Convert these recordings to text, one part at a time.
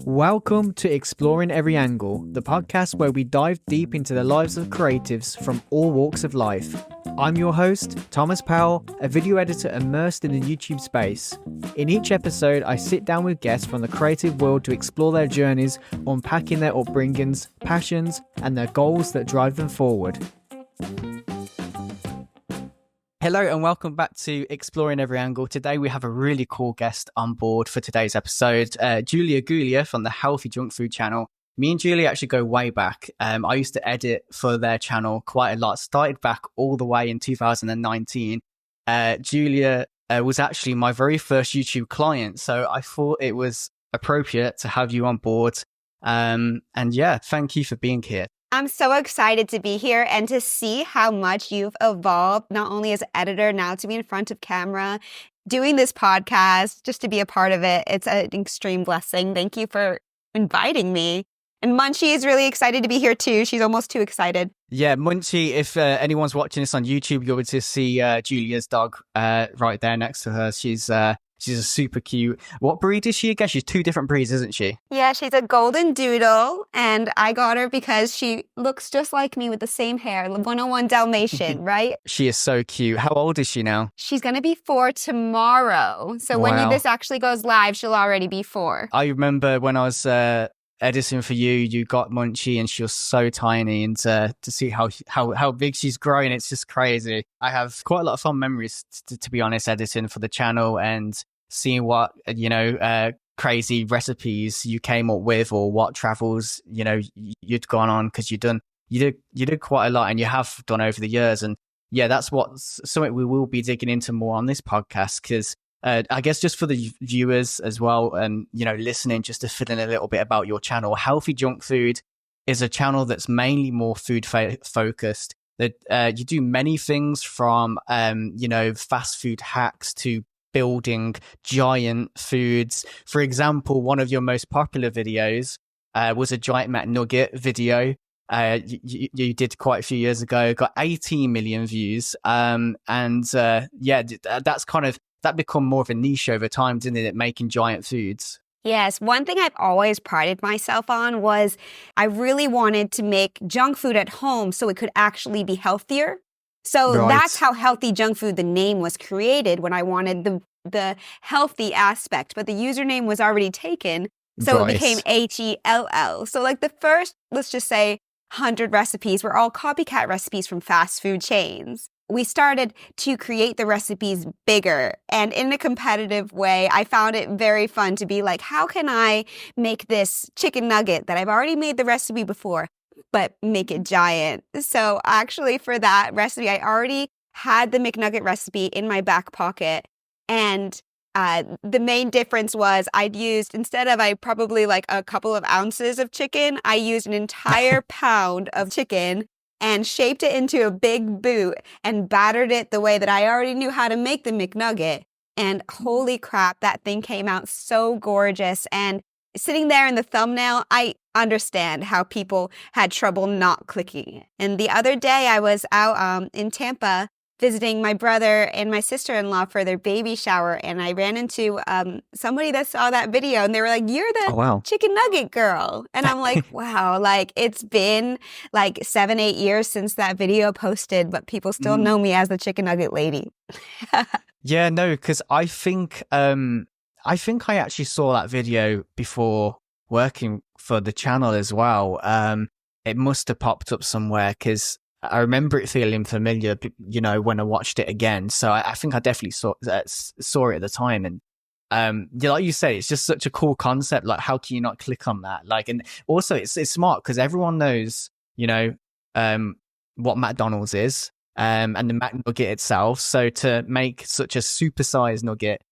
Welcome to Exploring Every Angle, the podcast where we dive deep into the lives of creatives from all walks of life. I'm your host, Thomas Powell, a video editor immersed in the YouTube space. In each episode, I sit down with guests from the creative world to explore their journeys, unpacking their upbringings, passions, and their goals that drive them forward. Hello and welcome back to Exploring Every Angle. Today we have a really cool guest on board for today's episode, Goolia from the Healthy Junk Food channel. Me and Julia actually go way back. I used to edit for their channel quite a lot. Started back all the way in 2019. Julia was actually my very first YouTube client, so I thought it was appropriate to have you on board. And yeah, thank you for being here. I'm so excited to be here and to see how much you've evolved, not only as an editor, now to be in front of camera, doing this podcast, just to be a part of it. It's an extreme blessing. Thank you for inviting me. And Munchie is really excited to be here too. She's almost too excited. Yeah, Munchie, if anyone's watching this on YouTube, you'll be able to see Julia's dog right there next to her. She's a super cute. What breed is she again? She's two different breeds, isn't she? Yeah, she's a golden doodle, and I got her because she looks just like me with the same hair, 101 Dalmatian, right? She is so cute. How old is she now? She's going to be 4 tomorrow. So when this actually goes live, she'll already be 4. I remember when I was editing for you, you got Munchie and she was so tiny, and to see how big she's growing, it's just crazy. I have quite a lot of fun memories, to be honest, editing for the channel and seeing what, crazy recipes you came up with, or what travels, you'd gone on, because you did quite a lot, and you have done over the years. And yeah, that's something we will be digging into more on this podcast, because I guess just for the viewers as well, and listening, just to fill in a little bit about your channel. Healthy Junk Food is a channel that's mainly more food focused. That you do many things from fast food hacks to building giant foods. For example, one of your most popular videos was a giant McNugget video. You did quite a few years ago, got 18 million views. That become more of a niche over time, didn't it? Making giant foods. Yes. One thing I've always prided myself on was I really wanted to make junk food at home so it could actually be healthier. So That's how Healthy Junk Food, the name, was created, when I wanted the healthy aspect, but the username was already taken. So It became HELL. So like the first, let's just say 100 recipes were all copycat recipes from fast food chains. We started to create the recipes bigger, and in a competitive way. I found it very fun to be like, how can I make this chicken nugget that I've already made the recipe before, but make it giant? So actually for that recipe, I already had the McNugget recipe in my back pocket. And the main difference was instead of probably like a couple of ounces of chicken, I used an entire pound of chicken and shaped it into a big boot and battered it the way that I already knew how to make the McNugget. And holy crap, that thing came out so gorgeous. And sitting there in the thumbnail, I understand how people had trouble not clicking it. And the other day I was out in Tampa visiting my brother and my sister-in-law for their baby shower, and I ran into somebody that saw that video, and they were like, "You're the chicken nugget girl." And I'm like, wow, like it's been like 7-8 years since that video posted, but people still know me as the chicken nugget lady. Yeah, no, because I think I actually saw that video before working for the channel as well. It must have popped up somewhere, because I remember it feeling familiar, when I watched it again. So I think I definitely saw it at the time. And like you say, it's just such a cool concept. Like, how can you not click on that? Like, and also it's smart, because everyone knows, what McDonald's is, and the McNugget itself. So to make such a supersized nugget,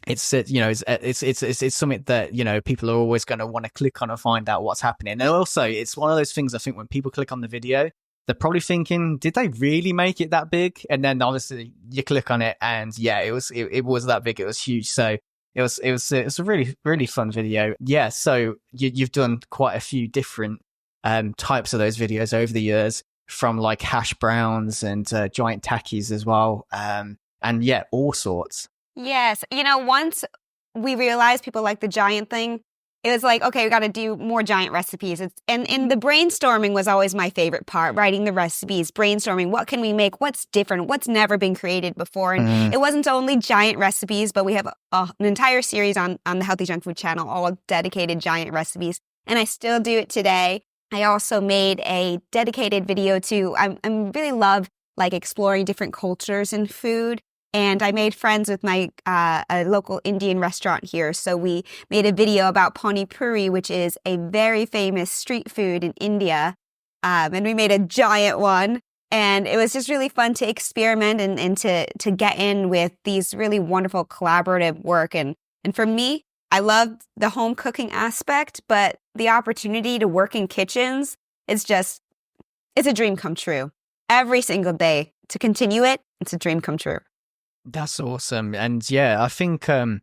it's something that, people are always going to want to click on and find out what's happening. And also, it's one of those things, I think, when people click on the video, they're probably thinking, did they really make it that big? And then obviously you click on it, and yeah, it was that big. It was huge. So it was a really, really fun video. Yeah. So you've done quite a few different types of those videos over the years, from like hash browns and giant takis as well. And yeah, all sorts. Yes. Once we realized people like the giant thing, it was like, okay, we got to do more giant recipes. And the brainstorming was always my favorite part, writing the recipes, brainstorming, what can we make, what's different, what's never been created before. And it wasn't only giant recipes, but we have an entire series on the Healthy Junk Food channel, all dedicated giant recipes. And I still do it today. I also made a dedicated video to, I really love like exploring different cultures in food. And I made friends with my a local Indian restaurant here. So we made a video about pani puri, which is a very famous street food in India. And we made a giant one. And it was just really fun to experiment and to get in with these really wonderful collaborative work. And for me, I love the home cooking aspect, but the opportunity to work in kitchens, it's a dream come true. Every single day to continue it, it's a dream come true. That's awesome. And yeah, I think I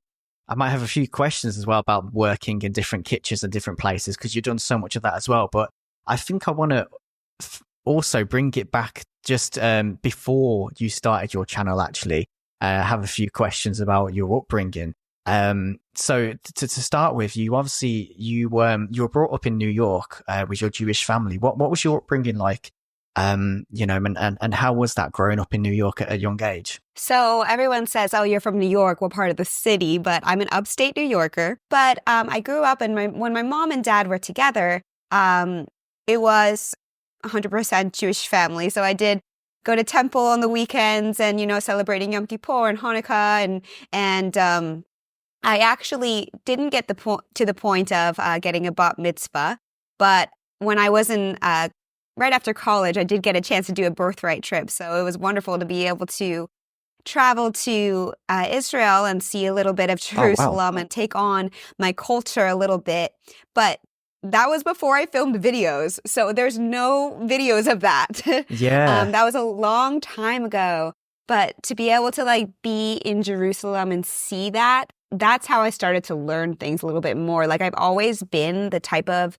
might have a few questions as well about working in different kitchens and different places, because you've done so much of that as well. But I think I want to also bring it back just before you started your channel, actually. Have a few questions about your upbringing. So to start with, you obviously, you were brought up in New York with your Jewish family. What was your upbringing like? You know, and how was that growing up in New York at a young age? So everyone says, oh, you're from New York, what part of the city? But I'm an upstate New Yorker. But I grew up, and when my mom and dad were together, it was 100% Jewish family. So I did go to temple on the weekends and, you know, celebrating Yom Kippur and Hanukkah. And I actually didn't get to the point of getting a bat mitzvah. But when I was in right after college, I did get a chance to do a birthright trip. So it was wonderful to be able to travel to Israel and see a little bit of Jerusalem and take on my culture a little bit. But that was before I filmed videos. So there's no videos of that. Yeah. That was a long time ago. But to be able to like be in Jerusalem and see that, that's how I started to learn things a little bit more. Like I've always been the type of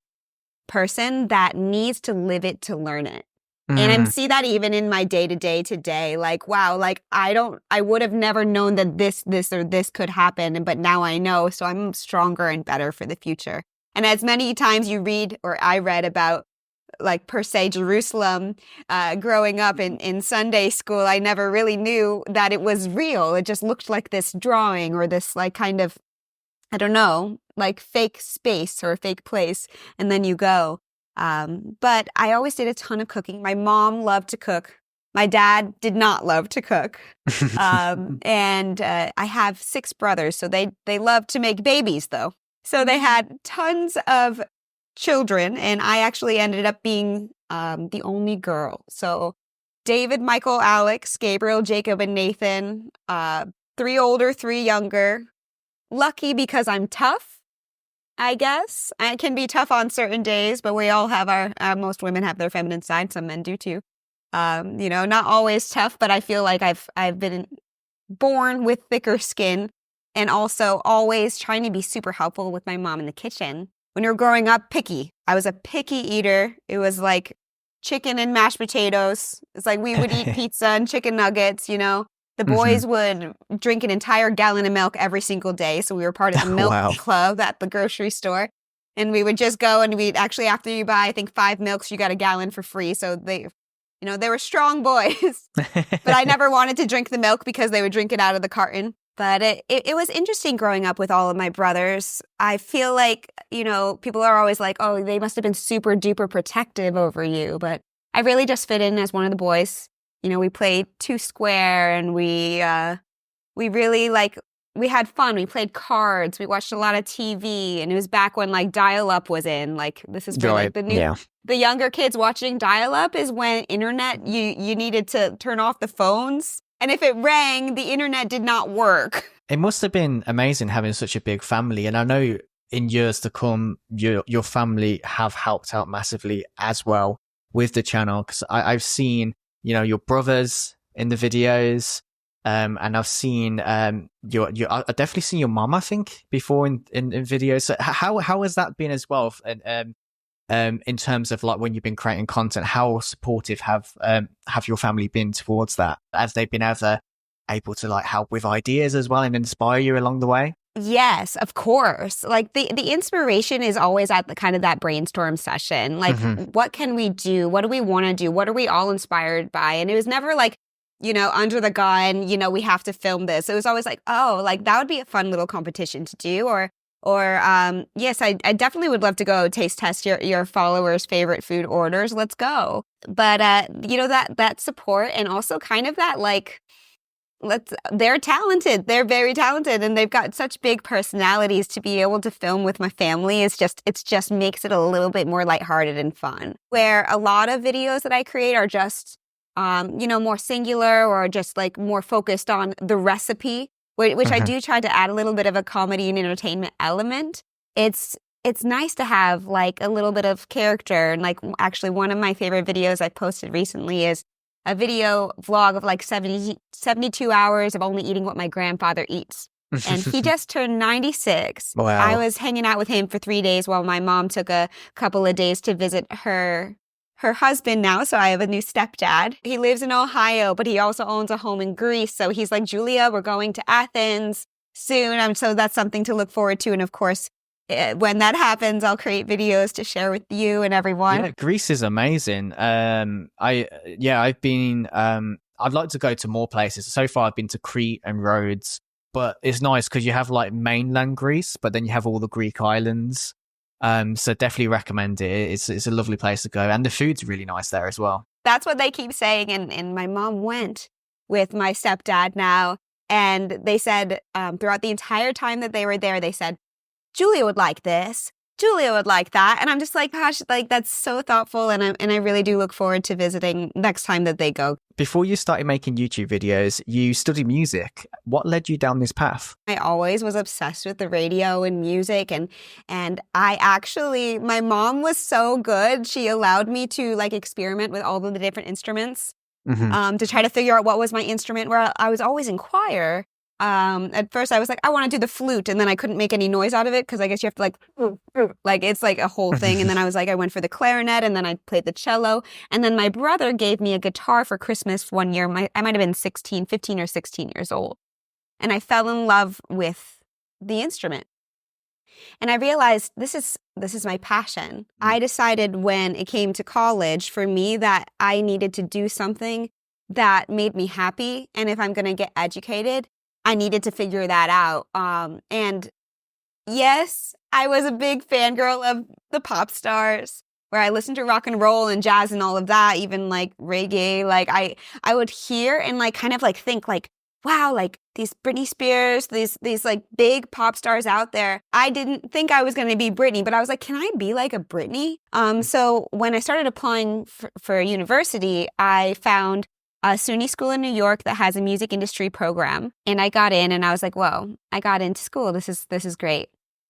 person that needs to live it to learn it. And I see that even in my day-to-day today. Like, wow, like I would have never known that this or this could happen, but now I know, so I'm stronger and better for the future. And as many times you read, or I read about, like, per se, Jerusalem, growing up in Sunday school, I never really knew that it was real. It just looked like this drawing or this, like, kind of, I don't know, like fake space or a fake place, and then you go. But I always did a ton of cooking. My mom loved to cook. My dad did not love to cook. And I have 6 brothers, so they love to make babies, though. So they had tons of children, and I actually ended up being the only girl. So David, Michael, Alex, Gabriel, Jacob, and Nathan, 3 older, 3 younger. Lucky because I'm tough, I guess. I can be tough on certain days, but we all have most women have their feminine side. Some men do too. You know, not always tough, but I feel like I've been born with thicker skin, and also always trying to be super helpful with my mom in the kitchen. When you were growing up, picky. I was a picky eater. It was like chicken and mashed potatoes. It's like we would eat pizza and chicken nuggets, you know. The boys would drink an entire gallon of milk every single day. So we were part of the milk club at the grocery store. And we would just go, and we'd actually, after you buy, I think 5 milks, you got a gallon for free. So they, you know, they were strong boys. But I never wanted to drink the milk because they would drink it out of the carton. But it was interesting growing up with all of my brothers. I feel like, you know, people are always like, oh, they must have been super duper protective over you. But I really just fit in as one of the boys. You know, we played 2 square, and we really, like, we had fun. We played cards. We watched a lot of TV, and it was back when, like, dial-up was in. Like, this is for, like, the younger kids watching dial-up is when internet, you needed to turn off the phones. And if it rang, the internet did not work. It must have been amazing having such a big family. And I know in years to come, your family have helped out massively as well with the channel. Because I've seen, you know, your brothers in the videos, and I've seen I've definitely seen your mom, I think, before in videos. So how has that been as well? And in terms of like when you've been creating content, how supportive have your family been towards that? Have they been able to like help with ideas as well and inspire you along the way? Yes, of course. Like the inspiration is always at the kind of that brainstorm session. Like, what can we do? What do we want to do? What are we all inspired by? And it was never like, under the gun, we have to film this. It was always like, oh, like that would be a fun little competition to do. Or yes, I definitely would love to go taste test your followers' favorite food orders. Let's go. But that support, and also kind of that like, they're talented. They're very talented, and they've got such big personalities. To be able to film with my family it just makes it a little bit more lighthearted and fun. Where a lot of videos that I create are just more singular, or just like more focused on the recipe, which I do try to add a little bit of a comedy and entertainment element. It's nice to have like a little bit of character. And like, actually one of my favorite videos I posted recently is a video vlog of like 72 hours of only eating what my grandfather eats. And he just turned 96. Wow. I was hanging out with him for 3 days while my mom took a couple of days to visit her husband now. So I have a new stepdad. He lives in Ohio, but he also owns a home in Greece. So he's like, Julia, we're going to Athens soon. So that's something to look forward to. And of course, when that happens, I'll create videos to share with you and everyone. Yeah, Greece is amazing. I've been. I'd like to go to more places. So far, I've been to Crete and Rhodes, but it's nice because you have like mainland Greece, but then you have all the Greek islands. So definitely recommend it. It's a lovely place to go, and the food's really nice there as well. That's what they keep saying, and my mom went with my stepdad now, and they said throughout the entire time that they were there, they said, Julia would like this. Julia would like that. And I'm just like, gosh, like that's so thoughtful. And I really do look forward to visiting next time that they go. Before you started making YouTube videos, you studied music. What led you down this path? I always was obsessed with the radio and music. And my mom was so good. She allowed me to like experiment with all of the different instruments to try to figure out what was my instrument, where I was always in choir. At first I was like, I want to do the flute, and then I couldn't make any noise out of it because I guess you have to like it's like a whole thing. And then I was like, I went for the clarinet, and then I played the cello. And then my brother gave me a guitar for Christmas one year. I might have been 15 or 16 years old. And I fell in love with the instrument. And I realized this is my passion. I decided when it came to college for me that I needed to do something that made me happy. And if I'm going to get educated, I needed to figure that out. And yes, I was a big fangirl of the pop stars, where I listened to rock and roll and jazz and all of that, even like reggae. Like I would hear and like kind of like think like, wow, like these Britney Spears, these like big pop stars out there. I didn't think I was going to be Britney, but I was like, can I be like a Britney? So when I started applying for university, I found a SUNY school in New York that has a music industry program. And I got in and I was like, whoa, I got into school. This is great.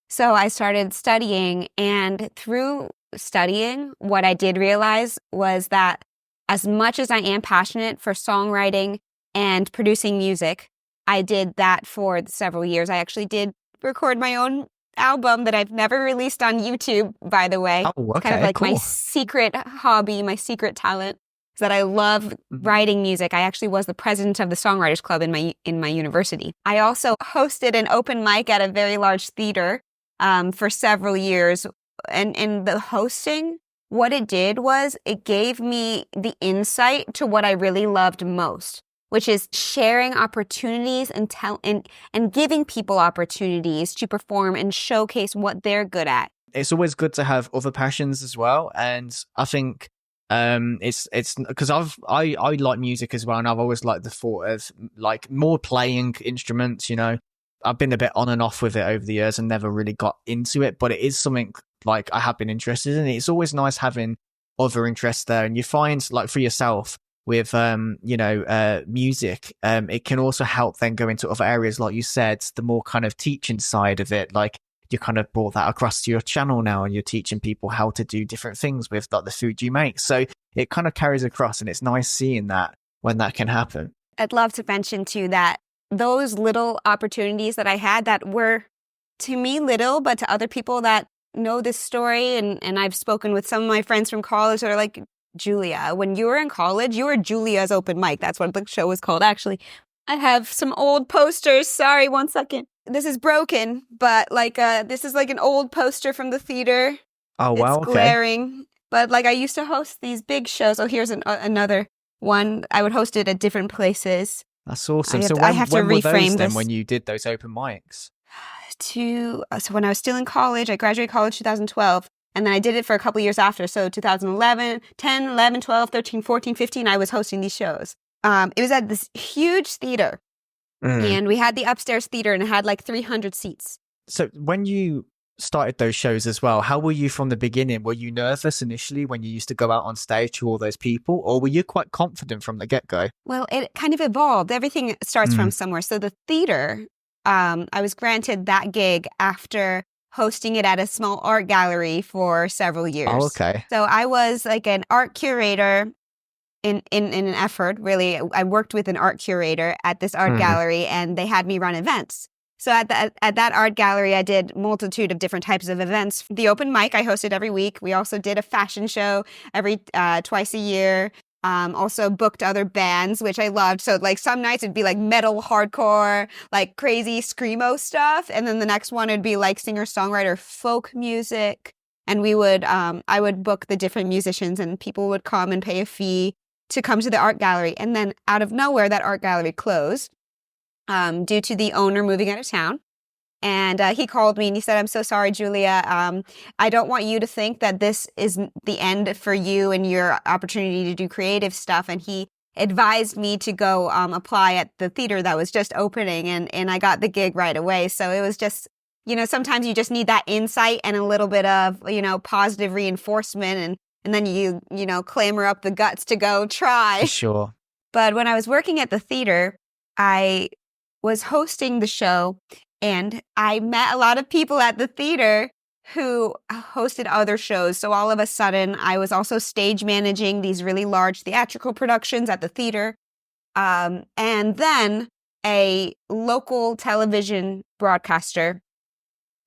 So I started studying, and through studying, what I did realize was that as much as I am passionate for songwriting and producing music, I did that for several years. I actually did record my own album that I've never released on YouTube, by the way. Oh, okay, kind of like cool. my secret hobby, my secret talent. That I love writing music. I actually was the president of the Songwriters Club in my university. I also hosted an open mic at a very large theater for several years. And the hosting, what it did was it gave me the insight to what I really loved most, which is sharing opportunities and giving people opportunities to perform and showcase what they're good at. It's always good to have other passions as well. And I think it's because I like music as well, and I've always liked the thought of like more playing instruments. I've been a bit on and off with it over the years and never really got into it, but it is something like I have been interested in. It's always nice having other interests there, and you find like for yourself with music, it can also help then go into other areas, like you said, the more kind of teaching side of it. Like you kind of brought that across to your channel now, and you're teaching people how to do different things with like the food you make. So it kind of carries across, and it's nice seeing that when that can happen. I'd love to mention too that those little opportunities that I had that were to me little, but to other people that know this story, and I've spoken with some of my friends from college that are like, Julia, when you were in college, you were Julia's open mic. That's what the show was called, actually. I have some old posters. Sorry, 1 second. This is broken, but like this is like an old poster from the theater. Oh, wow. It's glaring. But like I used to host these big shows. Oh, here's another one. I would host it at different places. That's awesome. I have to reframe those then this. when you did those open mics? So when I was still in college, I graduated college 2012. And then I did it for a couple years after. So 2011, 10, 11, 12, 13, 14, 15, I was hosting these shows. It was at this huge theater. And we had the upstairs theater and it had like 300 seats. So when you started those shows as well, how were you from the beginning? Were you nervous initially when you used to go out on stage to all those people? Or were you quite confident from the get-go? Well, it kind of evolved. Everything starts from somewhere. So the theater, I was granted that gig after hosting it at a small art gallery for several years. Oh, okay. So I was like an art curator in an effort, really. I worked with an art curator at this art gallery and they had me run events. So at that art gallery, I did multitude of different types of events. The open mic I hosted every week. We also did a fashion show every twice a year. Also booked other bands, which I loved. So like some nights it'd be like metal, hardcore, like crazy screamo stuff. And then the next one would be like singer-songwriter folk music. And we would, I would book the different musicians and people would come and pay a fee to come to the art gallery. And then out of nowhere, that art gallery closed due to the owner moving out of town. And he called me and he said, "I'm so sorry, Julia. I don't want you to think that this is the end for you and your opportunity to do creative stuff." And he advised me to go apply at the theater that was just opening. And I got the gig right away. So it was just, sometimes you just need that insight and a little bit of, positive reinforcement. And then you clamor up the guts to go try. For sure. But when I was working at the theater, I was hosting the show. And I met a lot of people at the theater who hosted other shows. So all of a sudden, I was also stage managing these really large theatrical productions at the theater. And then a local television broadcaster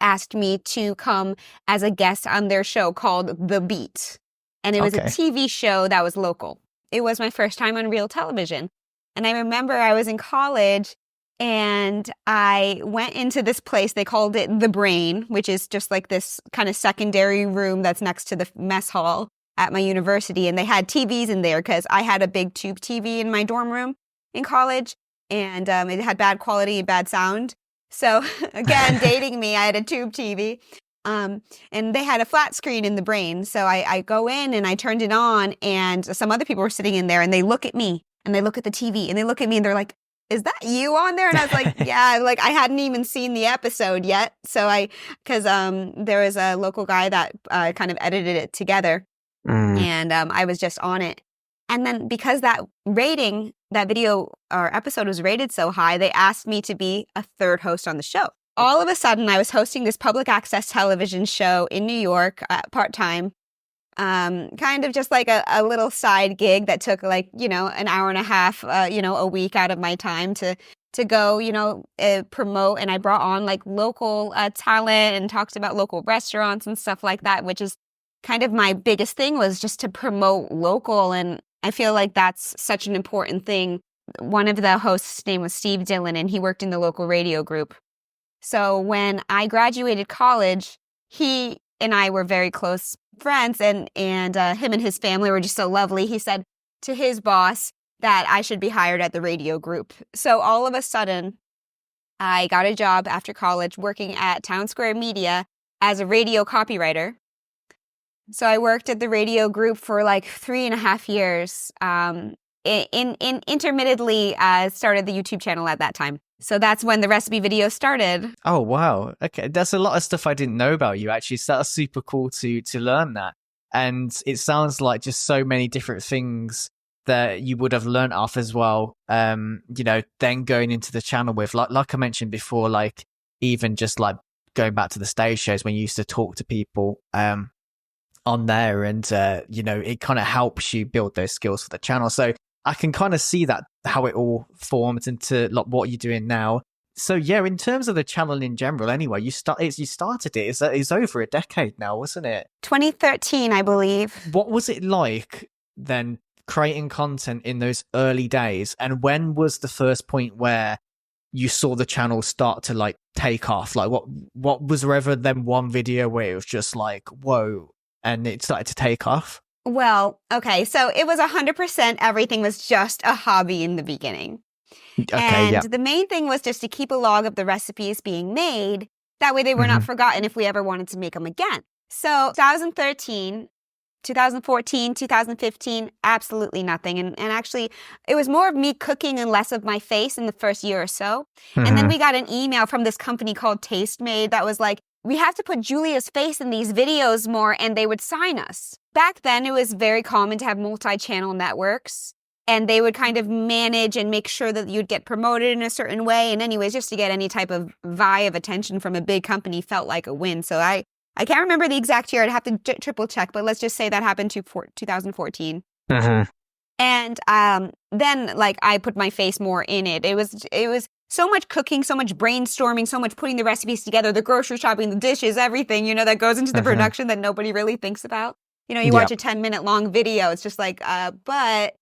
asked me to come as a guest on their show called The Beat. And it was a TV show that was local. It was my first time on real television. And I remember I was in college and I went into this place. They called it The Brain, which is just like this kind of secondary room that's next to the mess hall at my university. And they had TVs in there because I had a big tube TV in my dorm room in college. And it had bad quality and bad sound. So again, dating me, I had a tube TV. And they had a flat screen in The Brain. So I go in and I turned it on and some other people were sitting in there and they look at me and they look at the TV and they look at me and they're like, "Is that you on there?" And I was like, yeah, like I hadn't even seen the episode yet. So because there was a local guy that kind of edited it together and I was just on it. And then because that video or episode was rated so high, they asked me to be a third host on the show. All of a sudden, I was hosting this public access television show in New York part-time. Kind of just like a little side gig that took like, an hour and a half, a week out of my time to go, promote. And I brought on like local talent and talked about local restaurants and stuff like that, which is kind of my biggest thing was just to promote local. And I feel like that's such an important thing. One of the hosts' name was Steve Dillon and he worked in the local radio group. So when I graduated college, he and I were very close friends and him and his family were just so lovely. He said to his boss that I should be hired at the radio group. So all of a sudden, I got a job after college working at Town Square Media as a radio copywriter. So I worked at the radio group for like 3.5 years. Intermittently started the YouTube channel at that time. So that's when the recipe video started. Oh, wow. Okay. That's a lot of stuff I didn't know about you, actually. So that's super cool to learn that. And it sounds like just so many different things that you would have learned off as well. Then going into the channel with, like I mentioned before, like even just like going back to the stage shows when you used to talk to people on there and, it kind of helps you build those skills for the channel. So I can kind of see that, how it all formed into like what you're doing now. So yeah, in terms of the channel in general, anyway, you started it. It's over a decade now, wasn't it? 2013, I believe. What was it like then creating content in those early days? And when was the first point where you saw the channel start to like take off? Like what was there ever then one video where it was just like, whoa, and it started to take off? Well, okay. So it was 100%. Everything was just a hobby in the beginning. Okay, and the main thing was just to keep a log of the recipes being made. That way they were not forgotten if we ever wanted to make them again. So 2013, 2014, 2015, absolutely nothing. And actually, it was more of me cooking and less of my face in the first year or so. And then we got an email from this company called Tastemade that was like, we have to put Julia's face in these videos more, and they would sign us. Back then, it was very common to have multi-channel networks, and they would kind of manage and make sure that you'd get promoted in a certain way. And anyways, just to get any type of vibe of attention from a big company felt like a win. So I can't remember the exact year. I'd have to triple check, but let's just say that happened to 2014. And then like I put my face more in it. It was so much cooking, so much brainstorming, so much putting the recipes together, the grocery shopping, the dishes, everything, that goes into the production that nobody really thinks about. You watch a 10-minute long video. It's just like, but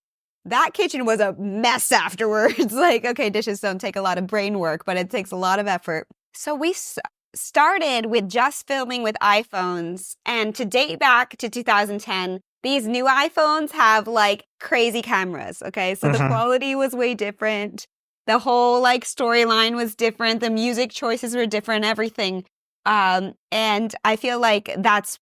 that kitchen was a mess afterwards. Like, okay, dishes don't take a lot of brain work, but it takes a lot of effort. So we started with just filming with iPhones, and to date back to 2010, these new iPhones have like crazy cameras, okay? So the quality was way different. The whole like storyline was different. The music choices were different, everything. And I feel like that's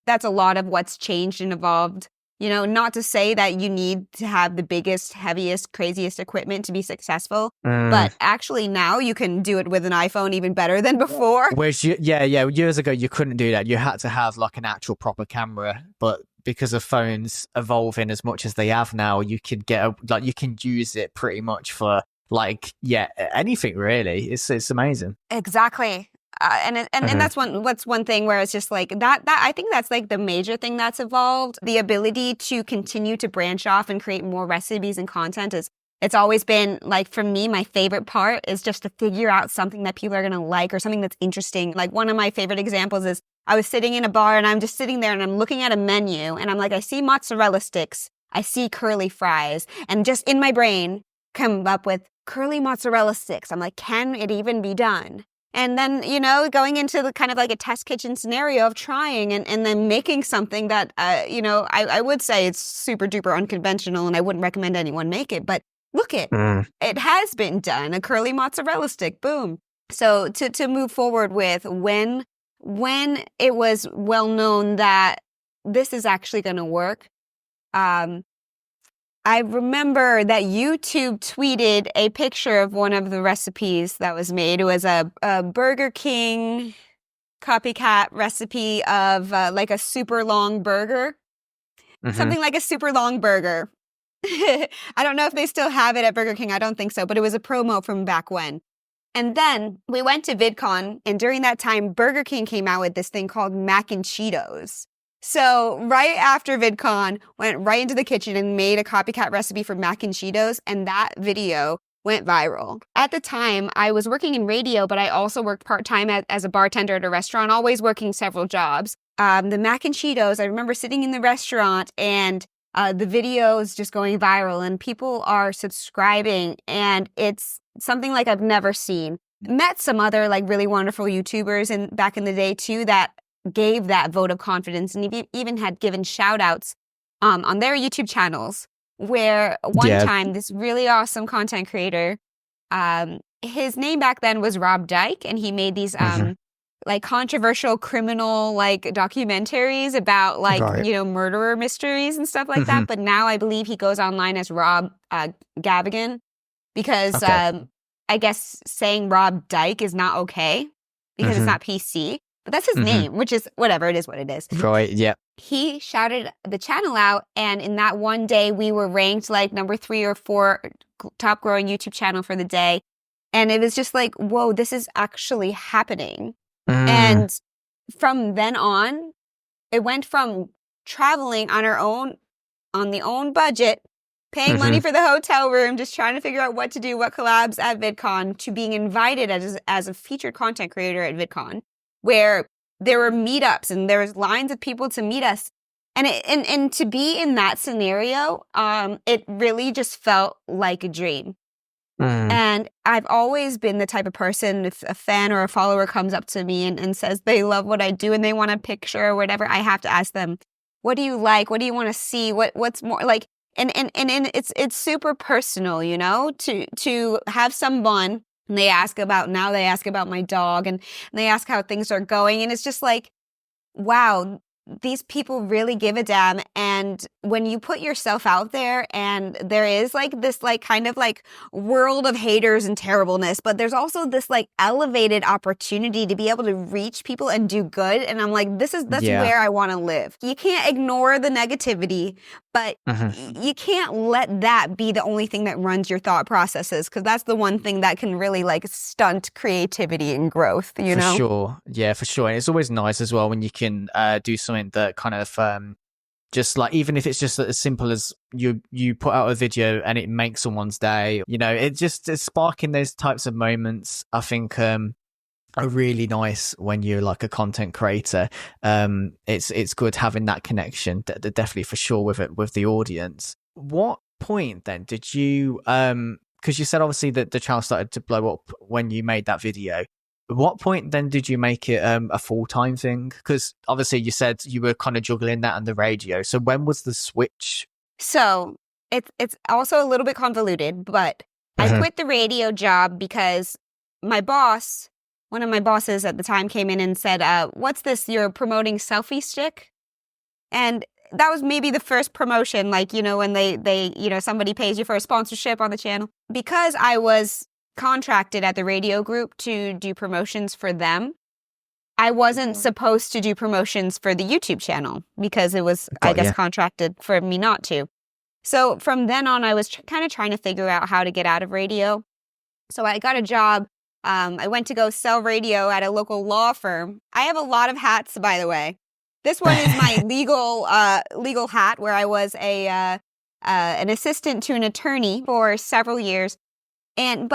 a lot of what's changed and evolved. Not to say that you need to have the biggest, heaviest, craziest equipment to be successful, but actually now you can do it with an iPhone even better than before. Whereas, years ago you couldn't do that. You had to have like an actual proper camera, but because of phones evolving as much as they have now, you can you can use it pretty much for anything really. It's amazing. Exactly. And that's one thing where it's just like that I think that's like the major thing that's evolved. The ability to continue to branch off and create more recipes and content it's always been like, for me, my favorite part is just to figure out something that people are going to like or something that's interesting. Like one of my favorite examples is I was sitting in a bar and I'm just sitting there and I'm looking at a menu and I'm like, I see mozzarella sticks, I see curly fries, and just in my brain come up with curly mozzarella sticks. I'm like, can it even be done? And then, going into the kind of like a test kitchen scenario of trying and then making something that, I would say it's super duper unconventional and I wouldn't recommend anyone make it. But look it has been done. A curly mozzarella stick, boom. So to move forward with when it was well known that this is actually going to work, I remember that YouTube tweeted a picture of one of the recipes that was made. It was a Burger King copycat recipe of like a super long burger. Something like a super long burger. I don't know if they still have it at Burger King. I don't think so, but it was a promo from back when. And then we went to VidCon, and during that time, Burger King came out with this thing called Mac and Cheetos. So right after VidCon, went right into the kitchen and made a copycat recipe for mac and Cheetos, and that video went viral. At the time, I was working in radio, but I also worked part-time as a bartender at a restaurant, always working several jobs. The mac and Cheetos, I remember sitting in the restaurant and the video is just going viral and people are subscribing, and it's something like I've never seen. Met some other like really wonderful YouTubers back in the day too that gave that vote of confidence, and even had given shout outs on their YouTube channels, where one time this really awesome content creator, his name back then was Rob Dyke, and he made these like controversial criminal like documentaries about like murderer mysteries and stuff like that. But now I believe he goes online as Rob Gavigan, because I guess saying Rob Dyke is not okay because it's not PC. But that's his name, which is whatever. It is what it is. Right, yeah. He shouted the channel out, and in that one day, we were ranked like number 3 or 4 top growing YouTube channel for the day. And it was just like, whoa, this is actually happening. And from then on, it went from traveling on our own, on the own budget, paying money for the hotel room, just trying to figure out what to do, what collabs at VidCon, to being invited as a featured content creator at VidCon, where there were meetups and there was lines of people to meet us And to be in that scenario, it really just felt like a dream. And I've always been the type of person, if a fan or a follower comes up to me and says they love what I do and they want a picture or whatever, I have to ask them, what do you like? What do you want to see? What's more like, and it's super personal, you know, to have someone and they ask about my dog and they ask how things are going. And it's just like, wow, these people really give a damn. And when you put yourself out there and there is like this like kind of like world of haters and terribleness, but there's also this like elevated opportunity to be able to reach people and do good. And I'm like, that's where I want to live. You can't ignore the negativity, but you can't let that be the only thing that runs your thought processes, because that's the one thing that can really like stunt creativity and growth, you know? For sure. Yeah, for sure. And it's always nice as well when you can do something that kind of just like, even if it's just as simple as you put out a video and it makes someone's day, you know, it's sparking those types of moments, I think, are really nice when you're like a content creator. It's good having that connection, definitely for sure with the audience. What point then did you, because you said obviously that the channel started to blow up when you made that video. At what point then did you make it a full-time thing? Because obviously you said you were kind of juggling that and the radio. So when was the switch? So it's also a little bit convoluted, but I quit the radio job because one of my bosses at the time came in and said, what's this? You're promoting selfie stick? And that was maybe the first promotion, like, you know, when they you know, somebody pays you for a sponsorship on the channel. Because I was contracted at the radio group to do promotions for them, I wasn't supposed to do promotions for the YouTube channel because it was, I guess, contracted for me not to. So from then on, I was kind of trying to figure out how to get out of radio. So I got a job. I went to go sell radio at a local law firm. I have a lot of hats, by the way. This one is my legal hat, where I was an assistant to an attorney for several years, and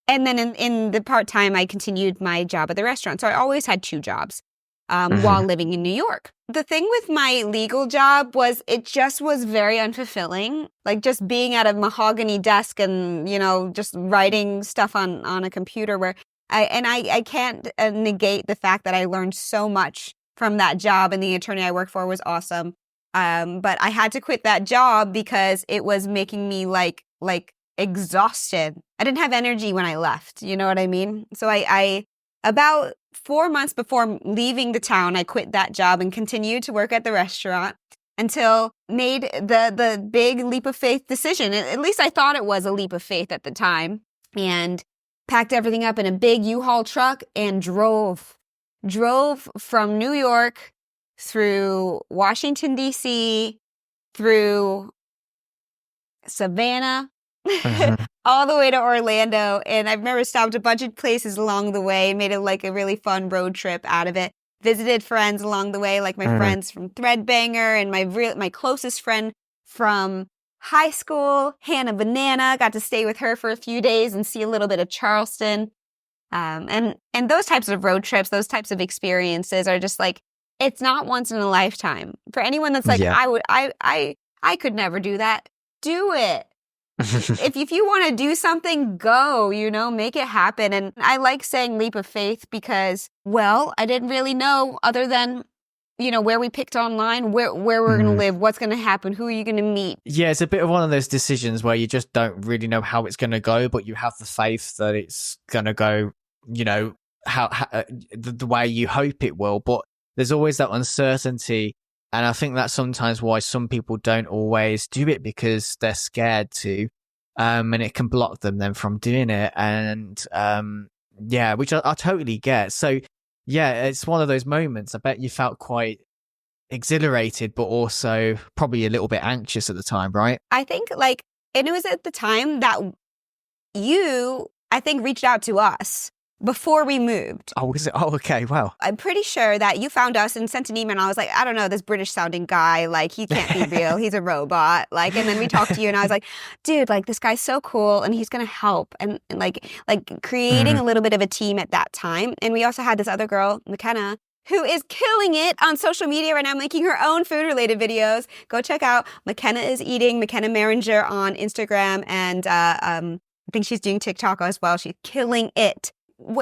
then in the part-time, I continued my job at the restaurant. So I always had two jobs while living in New York. The thing with my legal job was it just was very unfulfilling. Like just being at a mahogany desk and, you know, just writing stuff on a computer where I can't negate the fact that I learned so much from that job, and the attorney I worked for was awesome. But I had to quit that job because it was making me like exhausted. I didn't have energy when I left. You know what I mean? So I about 4 months before leaving the town, I quit that job and continued to work at the restaurant until made the big leap of faith decision. At least I thought it was a leap of faith at the time, and packed everything up in a big U-Haul truck and drove from New York through Washington, D.C., through Savannah, all the way to Orlando. And I've never stopped a bunch of places along the way, made it like a really fun road trip out of it. Visited friends along the way, like my friends from Threadbanger and my closest friend from high school, Hannah Banana. Got to stay with her for a few days and see a little bit of Charleston. And those types of road trips, those types of experiences are just like, it's not once in a lifetime. For anyone that's like, I could never do that. Do it. If you want to do something, go, you know, make it happen. And I like saying leap of faith because, well, I didn't really know, other than, you know, where we picked online, where we're going to live, what's going to happen, who are you going to meet. Yeah, it's a bit of one of those decisions where you just don't really know how it's going to go, but you have the faith that it's going to go, you know, how the way you hope it will. But there's always that uncertainty. And I think that's sometimes why some people don't always do it, because they're scared to, and it can block them then from doing it. And yeah, which I totally get. So yeah, it's one of those moments. I bet you felt quite exhilarated, but also probably a little bit anxious at the time, right? I think and it was at the time that I think, reached out to us before we moved. Oh, was it? Oh, okay. Wow. I'm pretty sure that you found us and sent an email. And I was like, I don't know, this British sounding guy, like, he can't be real. He's a robot. Like, and then we talked to you and I was like, dude, like, this guy's so cool and he's going to help. And like creating a little bit of a team at that time. And we also had this other girl, McKenna, who is killing it on social media right now, making her own food-related videos. Go check out McKenna is Eating, McKenna Maringer on Instagram, and I think she's doing TikTok as well. She's killing it.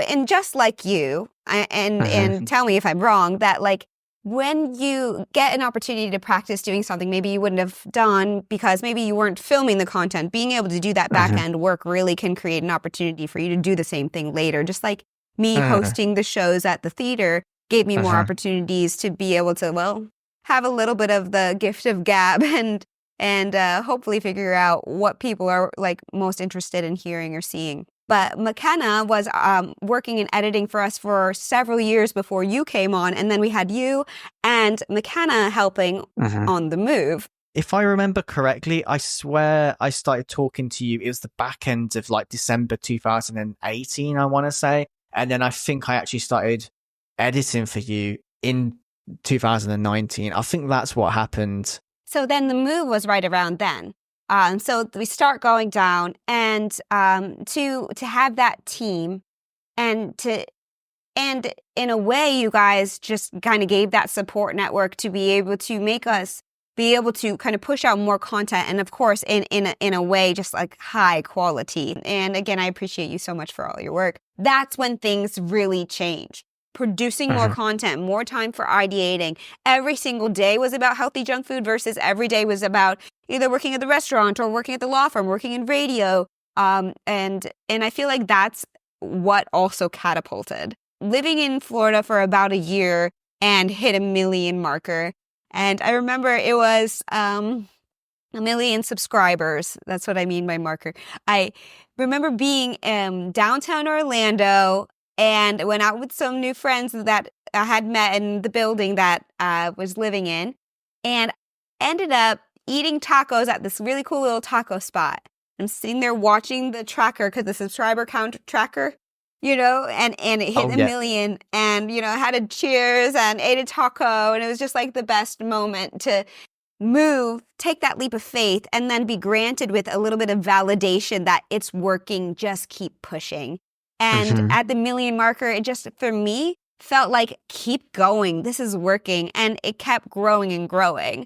And just like you, and tell me if I'm wrong, that like when you get an opportunity to practice doing something maybe you wouldn't have done because maybe you weren't filming the content, being able to do that back end work really can create an opportunity for you to do the same thing later. Just like me hosting the shows at the theater gave me more opportunities to be able to, well, have a little bit of the gift of gab and hopefully figure out what people are like most interested in hearing or seeing. But McKenna was working in editing for us for several years before you came on. And then we had you and McKenna helping on the move. If I remember correctly, I swear I started talking to you. It was the back end of like December 2018, I want to say. And then I think I actually started editing for you in 2019. I think that's what happened. So then the move was right around then. So we start going down, and to have that team, and in a way, you guys just kind of gave that support network to be able to make us be able to kind of push out more content, and of course, in a way, just like high quality. And again, I appreciate you so much for all your work. That's when things really change. Producing more content, more time for ideating. Every single day was about healthy junk food versus every day was about either working at the restaurant or working at the law firm, working in radio. And I feel like that's what also catapulted. Living in Florida for about a year and hit 1 million marker. And I remember it was 1 million subscribers. That's what I mean by marker. I remember being downtown Orlando and went out with some new friends that I had met in the building that I was living in, and ended up eating tacos at this really cool little taco spot. I'm sitting there watching the tracker, because the subscriber count tracker, and it hit 1 million, and, I had a cheers and ate a taco, and it was just like the best moment to move, take that leap of faith, and then be granted with a little bit of validation that it's working, just keep pushing. And at the 1 million marker, it just, for me, felt like, keep going. This is working. And it kept growing and growing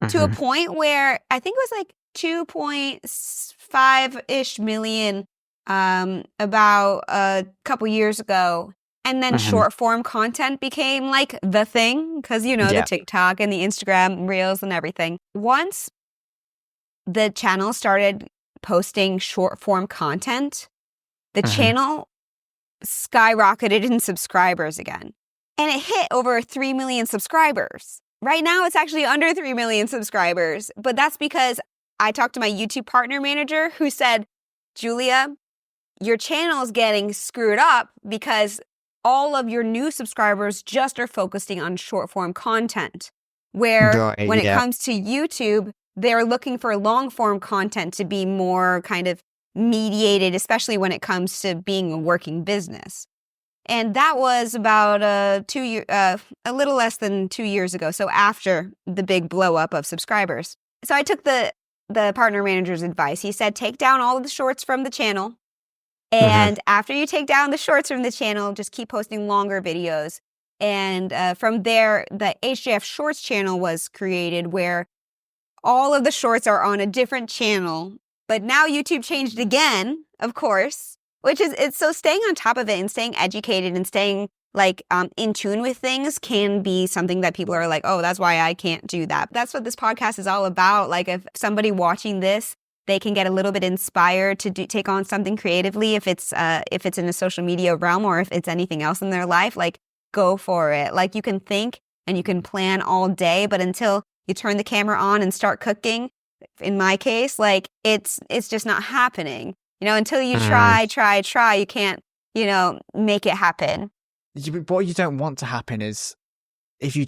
to a point where I think it was like 2.5-ish million about a couple years ago. And then short form content became like the thing because, the TikTok and the Instagram reels and everything. Once the channel started posting short form content, the channel skyrocketed in subscribers again. And it hit over 3 million subscribers. Right now, it's actually under 3 million subscribers. But that's because I talked to my YouTube partner manager who said, Julia, your channel is getting screwed up because all of your new subscribers just are focusing on short form content. Where when it comes to YouTube, they're looking for long form content to be more kind of mediated, especially when it comes to being a working business. And that was about a little less than 2 years ago. So after the big blow up of subscribers. So I took the partner manager's advice. He said, take down all of the shorts from the channel. And after you take down the shorts from the channel, just keep posting longer videos. And from there, the HJF Shorts channel was created where all of the shorts are on a different channel. But now YouTube changed again, of course, which is, it's so staying on top of it and staying educated and staying like in tune with things can be something that people are like, oh, that's why I can't do that. That's what this podcast is all about. Like if somebody watching this, they can get a little bit inspired to take on something creatively. If it's in a social media realm or if it's anything else in their life, like go for it. Like you can think and you can plan all day, but until you turn the camera on and start cooking, in my case, like it's just not happening. Until you try, you can't, make it happen. What you don't want to happen is if you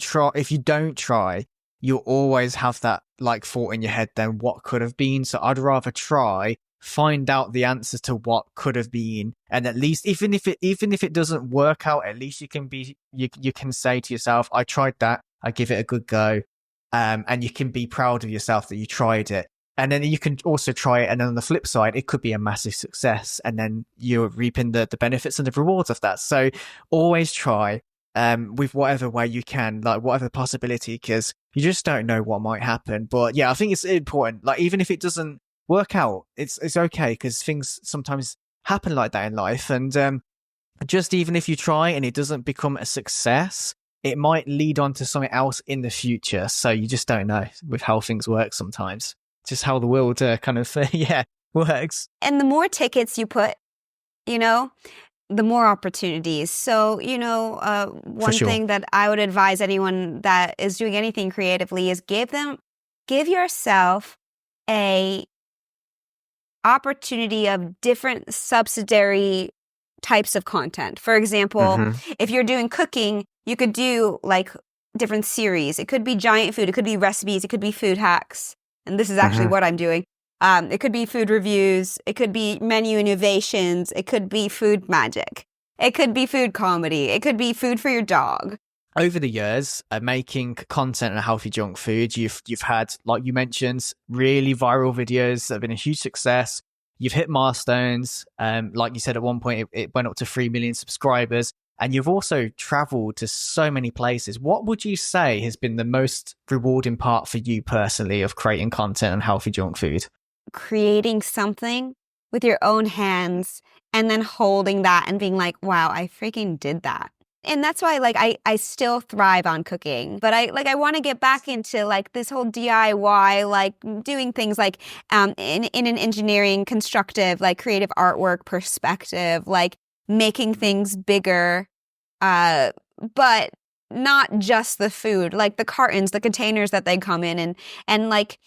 don't try, you'll always have that like thought in your head, then what could have been. So I'd rather try, find out the answer to what could have been. And at least even if it doesn't work out, at least you can say to yourself, I tried that, I give it a good go. And you can be proud of yourself that you tried it. And then you can also try it. And then on the flip side, it could be a massive success. And then you're reaping the benefits and the rewards of that. So always try. with whatever way you can, like whatever possibility, because you just don't know what might happen. But yeah, I think it's important. Like even if it doesn't work out, it's okay, because things sometimes happen like that in life. And just even if you try and it doesn't become a success, it might lead on to something else in the future. So you just don't know with how things work sometimes. Just how the world kind of works. And the more tickets you put, you know, the more opportunities. So, you know, one thing that I would advise anyone that is doing anything creatively is give yourself a opportunity of different subsidiary types of content. For example, if you're doing cooking, you could do like different series. It could be giant food. It could be recipes. It could be food hacks. And this is actually what I'm doing. It could be food reviews. It could be menu innovations. It could be food magic. It could be food comedy. It could be food for your dog. Over the years, making content on healthy junk food, you've had, like you mentioned, really viral videos that have been a huge success. You've hit milestones. Like you said, at one point, it went up to 3 million subscribers. And you've also traveled to so many places. What would you say has been the most rewarding part for you personally of creating content on healthy junk food? Creating something with your own hands and then holding that and being like, wow, I freaking did that. And that's why like I still thrive on cooking, but I want to get back into like this whole DIY, like doing things like in an engineering, constructive, like creative artwork perspective, like making things bigger, but not just the food, like the cartons, the containers that they come in and like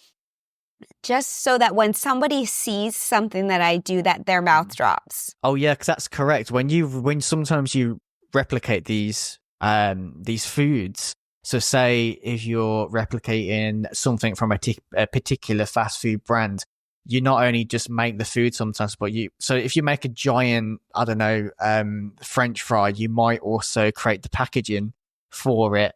just so that when somebody sees something that I do, that their mouth drops. Oh yeah, because that's correct. When sometimes you replicate these foods. So say if you're replicating something from a particular fast food brand, you not only just make the food sometimes, but so if you make a giant, I don't know, French fry, you might also create the packaging for it.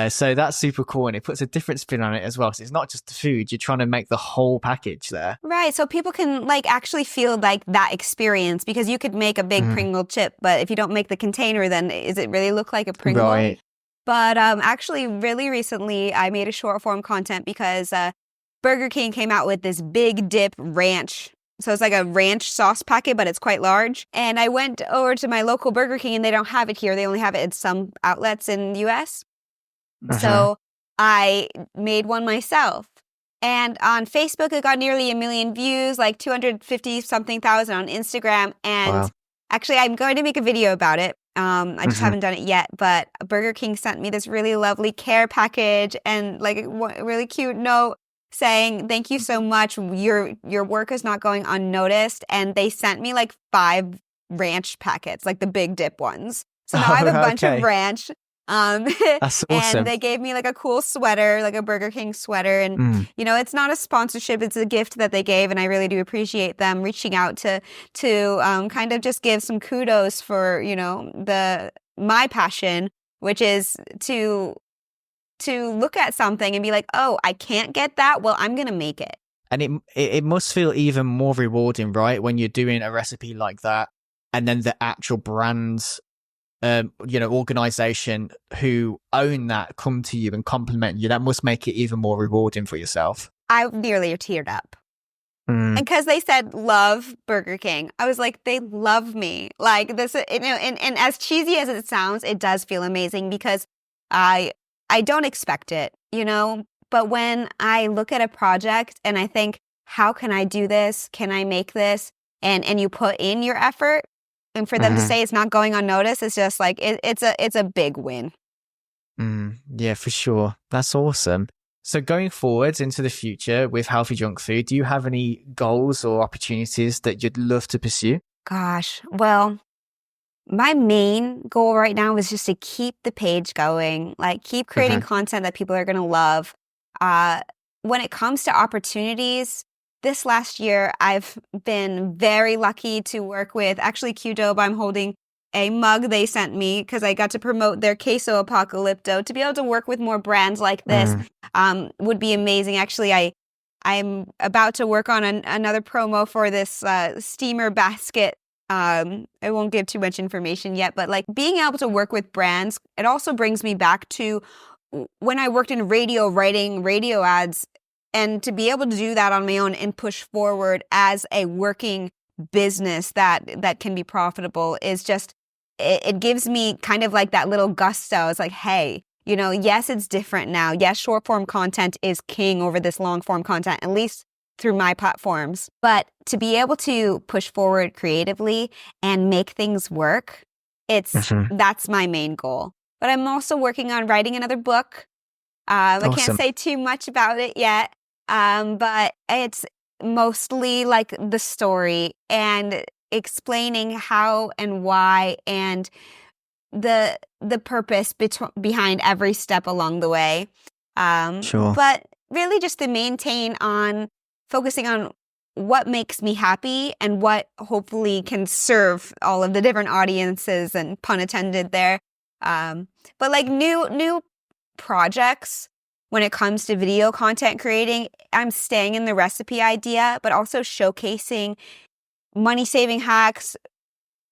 So that's super cool, and it puts a different spin on it as well. So it's not just the food, you're trying to make the whole package there. Right, so people can like actually feel like that experience, because you could make a big Pringle chip, but if you don't make the container, then does it really look like a Pringle? Right. But actually really recently I made a short form content because Burger King came out with this big dip ranch. So it's like a ranch sauce packet, but it's quite large. And I went over to my local Burger King and they don't have it here. They only have it at some outlets in the US. So I made one myself. And on Facebook, it got nearly 1 million views, like 250 something thousand on Instagram. And actually, I'm going to make a video about it. I just haven't done it yet. But Burger King sent me this really lovely care package and like a really cute note saying, thank you so much. Your work is not going unnoticed. And they sent me like 5 ranch packets, like the big dip ones. So now I have a bunch of ranch. That's awesome. And they gave me like a cool sweater, like a Burger King sweater. And, you know, it's not a sponsorship. It's a gift that they gave. And I really do appreciate them reaching out to kind of just give some kudos for, you know, my passion, which is to look at something and be like, oh, I can't get that. Well, I'm going to make it. And it must feel even more rewarding, right? When you're doing a recipe like that and then the actual brands, organization who own that come to you and compliment you. That must make it even more rewarding for yourself. I nearly teared up. And because they said love Burger King, I was like, they love me. Like this, you know, and as cheesy as it sounds, it does feel amazing because I don't expect it, you know, but when I look at a project and I think, how can I do this? Can I make this? And you put in your effort, and for them to say it's not going unnoticed, it's just like, it's a big win. Yeah, for sure. That's awesome. So going forward into the future with healthy junk food, do you have any goals or opportunities that you'd love to pursue? Gosh, well, my main goal right now is just to keep the page going, like keep creating content that people are going to love. When it comes to opportunities, this last year, I've been very lucky to work with, actually, Qdoba. I'm holding a mug they sent me because I got to promote their Queso Apocalypto. To be able to work with more brands like this would be amazing. Actually, I'm about to work on another promo for this steamer basket I won't give too much information yet, but like being able to work with brands, it also brings me back to when I worked in radio, writing radio ads, and to be able to do that on my own and push forward as a working business that can be profitable is just, it gives me kind of like that little gusto. It's like, hey, you know, yes, it's different now. Yes, short form content is king over this long form content, at least through my platforms. But to be able to push forward creatively and make things work, that's my main goal. But I'm also working on writing another book. I can't say too much about it yet, but it's mostly like the story and explaining how and why and the purpose behind every step along the way. But really just to maintain on focusing on what makes me happy and what hopefully can serve all of the different audiences, and pun intended there. But like new projects when it comes to video content creating, I'm staying in the recipe idea, but also showcasing money-saving hacks,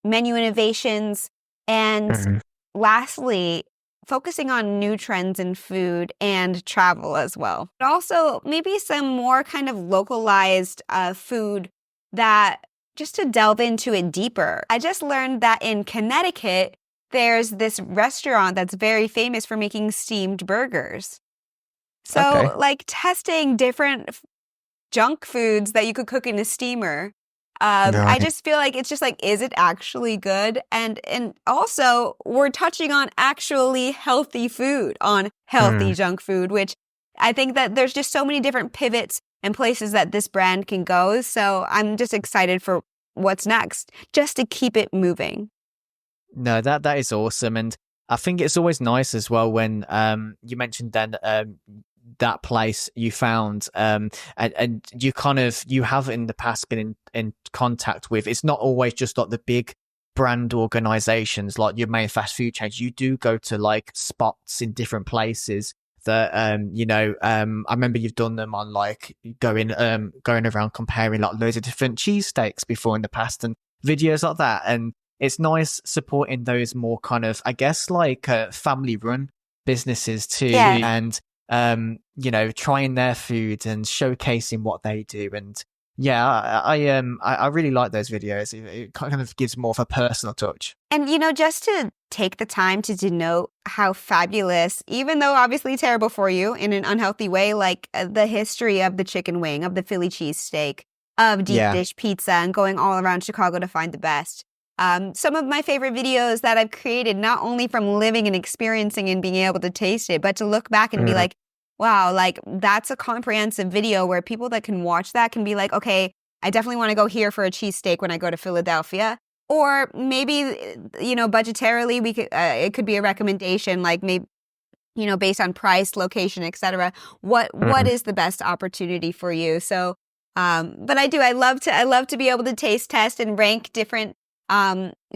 menu innovations, and lastly, focusing on new trends in food and travel as well. But also maybe some more kind of localized food that just to delve into it deeper. I just learned that in Connecticut, there's this restaurant that's very famous for making steamed burgers. So like testing different junk foods that you could cook in a steamer. I just feel like it's just like, is it actually good? And also we're touching on actually healthy food on Healthy Junk Food, which I think that there's just so many different pivots and places that this brand can go. So I'm just excited for what's next, just to keep it moving. No, that is awesome. And I think it's always nice as well when you mentioned then that place you found and you you have in the past been in contact with, it's not always just like the big brand organizations like your main fast food chains. You do go to like spots in different places that I remember you've done them on like going around comparing like loads of different cheesesteaks before in the past and videos like that. And it's nice supporting those more kind of, I guess, like family run businesses too. And trying their food and showcasing what they do. And I really like those videos. It kind of gives more of a personal touch. And, just to take the time to denote how fabulous, even though obviously terrible for you in an unhealthy way, like the history of the chicken wing, of the Philly cheesesteak, of deep dish pizza, and going all around Chicago to find the best. Some of my favorite videos that I've created, not only from living and experiencing and being able to taste it, but to look back and be like, wow, like that's a comprehensive video where people that can watch that can be like, okay, I definitely want to go here for a cheesesteak when I go to Philadelphia. Or maybe, budgetarily, it could be a recommendation, like maybe, based on price, location, etc. What is the best opportunity for you? So, but I love to be able to taste test and rank different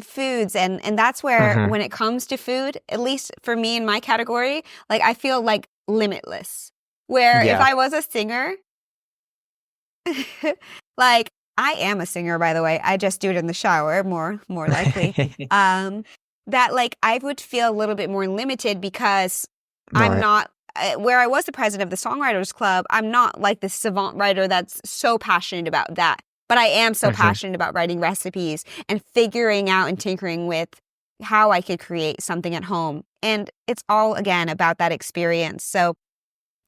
foods, and that's where when it comes to food, at least for me in my category, like I feel like limitless. Where if I was a singer, like I am a singer, by the way, I just do it in the shower more likely. That like I would feel a little bit more limited because I'm not where I was the president of the Songwriters Club. I'm not like the savant writer that's so passionate about that. But I am so passionate about writing recipes and figuring out and tinkering with how I could create something at home. And it's all, again, about that experience. So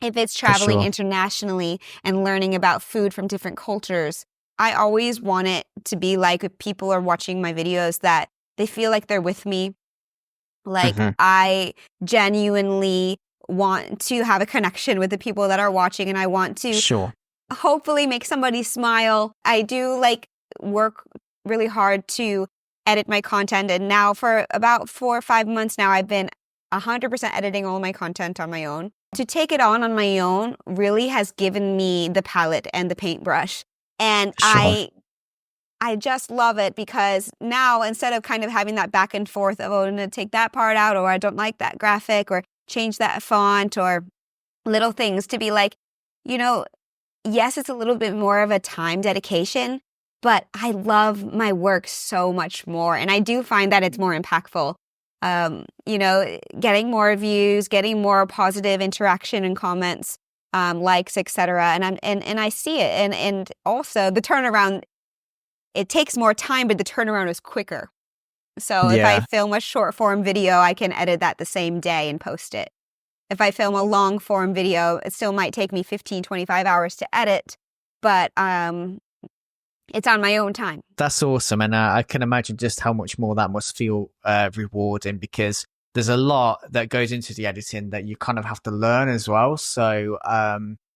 if it's traveling internationally and learning about food from different cultures, I always want it to be like if people are watching my videos that they feel like they're with me. Like I genuinely want to have a connection with the people that are watching, and I want to hopefully make somebody smile. I do like work really hard to edit my content, and now for about 4 or 5 months now, I've been 100% editing all my content on my own. To take it on my own really has given me the palette and the paintbrush, and I just love it because now instead of kind of having that back and forth of, oh, I'm going to take that part out, or I don't like that graphic, or change that font, or little things, to be like, yes, it's a little bit more of a time dedication, but I love my work so much more. And I do find that it's more impactful. Getting more views, getting more positive interaction and comments, likes, etc. And I see it. And also the turnaround, it takes more time, but the turnaround is quicker. So if I film a short form video, I can edit that the same day and post it. If I film a long form video, it still might take me 15, 25 hours to edit, but it's on my own time. That's awesome. And I can imagine just how much more that must feel rewarding, because there's a lot that goes into the editing that you kind of have to learn as well. So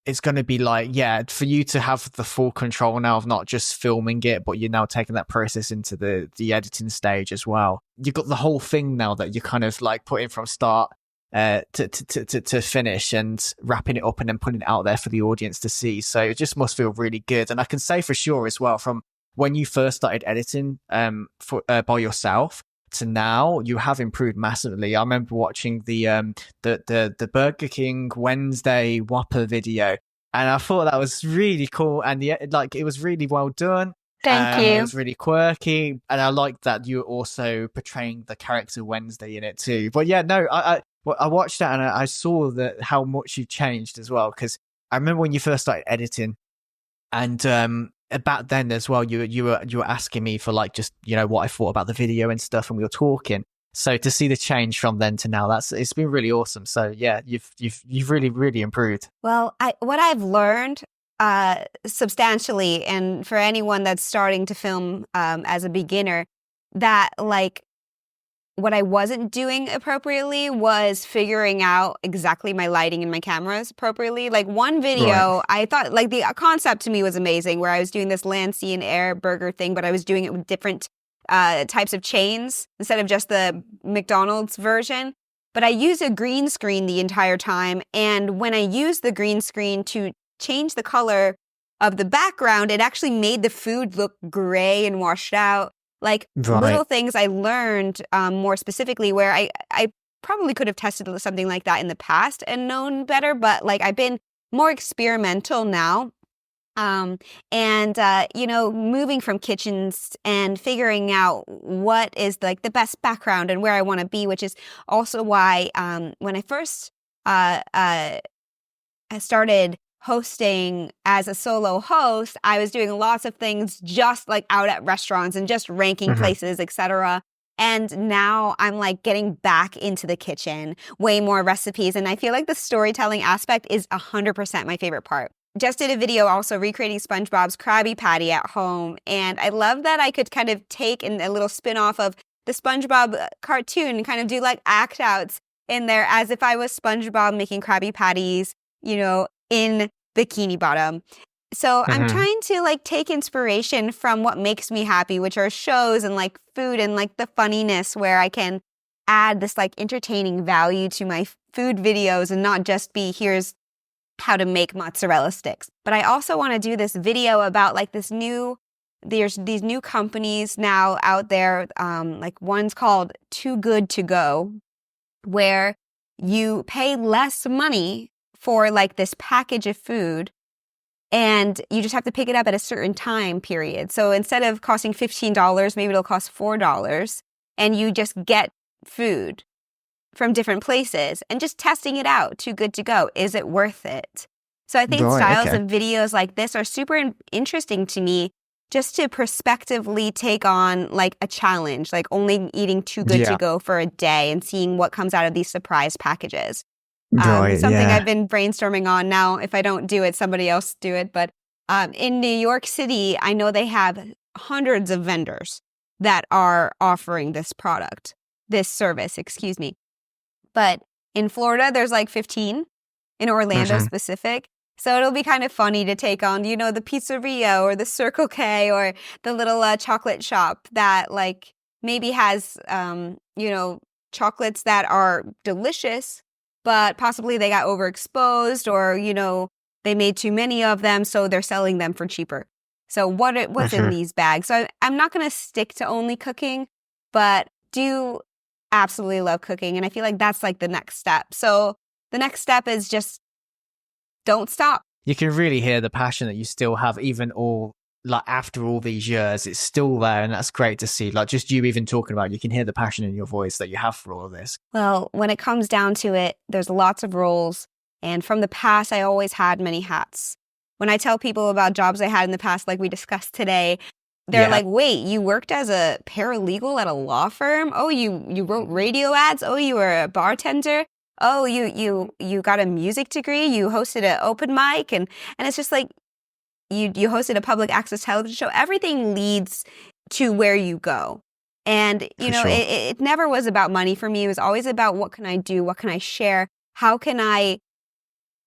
it's going to be like, for you to have the full control now of not just filming it, but you're now taking that process into the editing stage as well. You've got the whole thing now that you're kind of like putting from start to finish and wrapping it up and then putting it out there for the audience to see. So it just must feel really good. And I can say for sure as well, from when you first started editing by yourself to now, you have improved massively. I remember watching the Burger King Wednesday Whopper video, and I thought that was really cool, and it was really well done. Thank you. It was really quirky, and I liked that you were also portraying the character Wednesday in it too. But I watched that and I saw how much you've changed as well, because I remember when you first started editing, and back then as well, you were asking me for like just what I thought about the video and stuff, and we were talking. So to see the change from then to now, it's been really awesome. So yeah, you've really, really improved. Well, what I've learned substantially, and for anyone that's starting to film as a beginner, that like what I wasn't doing appropriately was figuring out exactly my lighting and my cameras appropriately. Like one video, I thought like the concept to me was amazing, where I was doing this land, sea, and air burger thing, but I was doing it with different types of chains instead of just the McDonald's version. But I used a green screen the entire time. And when I used the green screen to change the color of the background, it actually made the food look gray and washed out. Like little things I learned more specifically, where I probably could have tested something like that in the past and known better, but like I've been more experimental now. Moving from kitchens and figuring out what is like the best background and where I want to be, which is also why when I first I started hosting as a solo host, I was doing lots of things just like out at restaurants and just ranking places, etc. And now I'm like getting back into the kitchen, way more recipes. And I feel like the storytelling aspect is 100% my favorite part. Just did a video also recreating SpongeBob's Krabby Patty at home. And I love that I could kind of take a little spin-off of the SpongeBob cartoon and kind of do like act outs in there as if I was SpongeBob making Krabby Patties, in Bikini Bottom. So I'm trying to like take inspiration from what makes me happy, which are shows and like food and like the funniness, where I can add this like entertaining value to my food videos and not just be here's how to make mozzarella sticks. But I also want to do this video about like there's these new companies now out there, like one's called Too Good To Go, where you pay less money for like this package of food, and you just have to pick it up at a certain time period. So instead of costing $15, maybe it'll cost $4, and you just get food from different places and just testing it out. Too good to go. Is it worth it? So I think styles of videos like this are super interesting to me, just to prospectively take on like a challenge, like only eating Too Good To Go for a day and seeing what comes out of these surprise packages. Something I've been brainstorming on now. If I don't do it, somebody else do it. But in New York City, I know they have hundreds of vendors that are offering this service, excuse me. But in Florida, there's like 15, in Orlando specific. So it'll be kind of funny to take on, the pizzeria or the Circle K or the little chocolate shop that like maybe has, chocolates that are delicious, but possibly they got overexposed or, they made too many of them, so they're selling them for cheaper. So what's in these bags? So I'm not going to stick to only cooking, but do absolutely love cooking. And I feel like that's like the next step. So the next step is just don't stop. You can really hear the passion that you still have, even all like after all these years, it's still there, and that's great to see. Like just you even talking about it, you can hear the passion in your voice that you have for all of this. Well, when it comes down to it, there's lots of roles. And from the past, I always had many hats. When I tell people about jobs I had in the past, like we discussed today, they're like, wait, you worked as a paralegal at a law firm? Oh, you wrote radio ads? Oh, you were a bartender? Oh, you got a music degree? You hosted an open mic? And it's just like, you hosted a public access television show. Everything leads to where you go. And, you know, it never was about money for me. It was always about what can I do? What can I share? How can I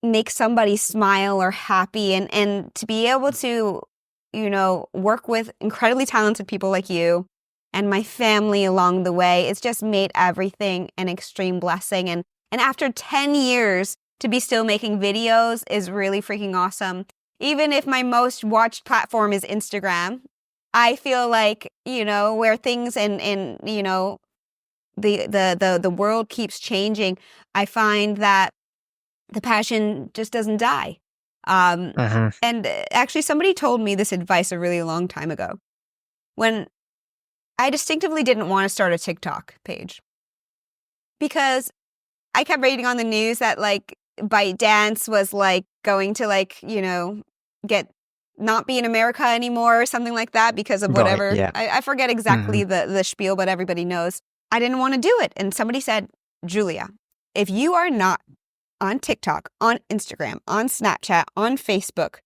make somebody smile or happy? And to be able to, you know, work with incredibly talented people like you and my family along the way, it's just made everything an extreme blessing. And after 10 years to be still making videos is really freaking awesome. Even if my most watched platform is Instagram, I feel like, you know, where things and you know, the world keeps changing, I find that the passion just doesn't die. And actually somebody told me this advice a really long time ago when I distinctively didn't want to start a TikTok page because I kept reading on the news that like ByteDance was like going to like, you know, not be in America anymore or something like that because of whatever. Right, yeah. I forget exactly the spiel, but everybody knows. I didn't want to do it. And somebody said, Julia, if you are not on TikTok, on Instagram, on Snapchat, on Facebook,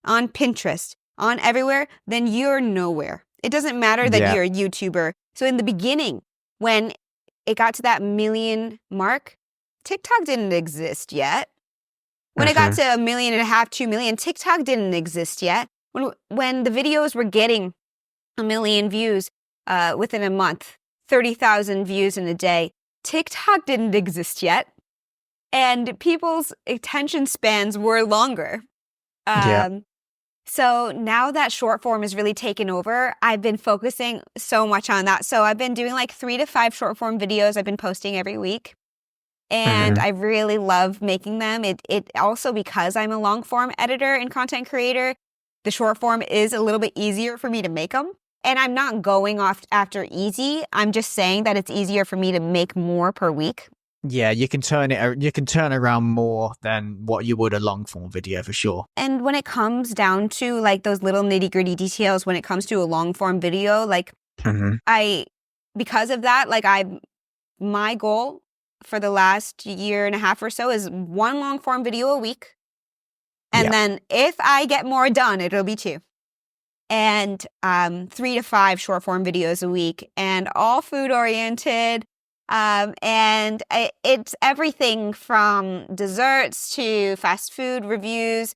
on Pinterest, on everywhere, then you're nowhere. It doesn't matter that you're a YouTuber. So in the beginning, when it got to that million mark, TikTok didn't exist yet. When it got to 1.5 million, 2 million, TikTok didn't exist yet. When the videos were getting 1 million views within a month, 30,000 views in a day, TikTok didn't exist yet. And people's attention spans were longer. So now that short form has really taken over, I've been focusing so much on that. So I've been doing like 3 to 5 short form videos I've been posting every week. And I really love making them. It also, because I'm a long form editor and content creator, the short form is a little bit easier for me to make them. And I'm not going off after easy. I'm just saying that it's easier for me to make more per week. Yeah, you can turn around more than what you would a long form video for sure. And when it comes down to like those little nitty gritty details, when it comes to a long form video, like because of that, like my goal for the last 1.5 years or so is 1 long form video a week. And then if I get more done, it'll be 2. And 3 to 5 short form videos a week, and all food oriented. And it's everything from desserts to fast food reviews,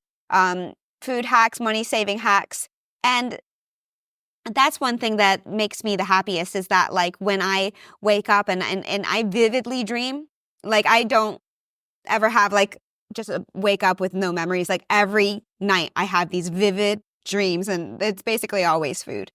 food hacks, money saving hacks. And that's one thing that makes me the happiest is that like when I wake up and I vividly dream, like I don't ever have like just a wake up with no memories. Like every night I have these vivid dreams and it's basically always food.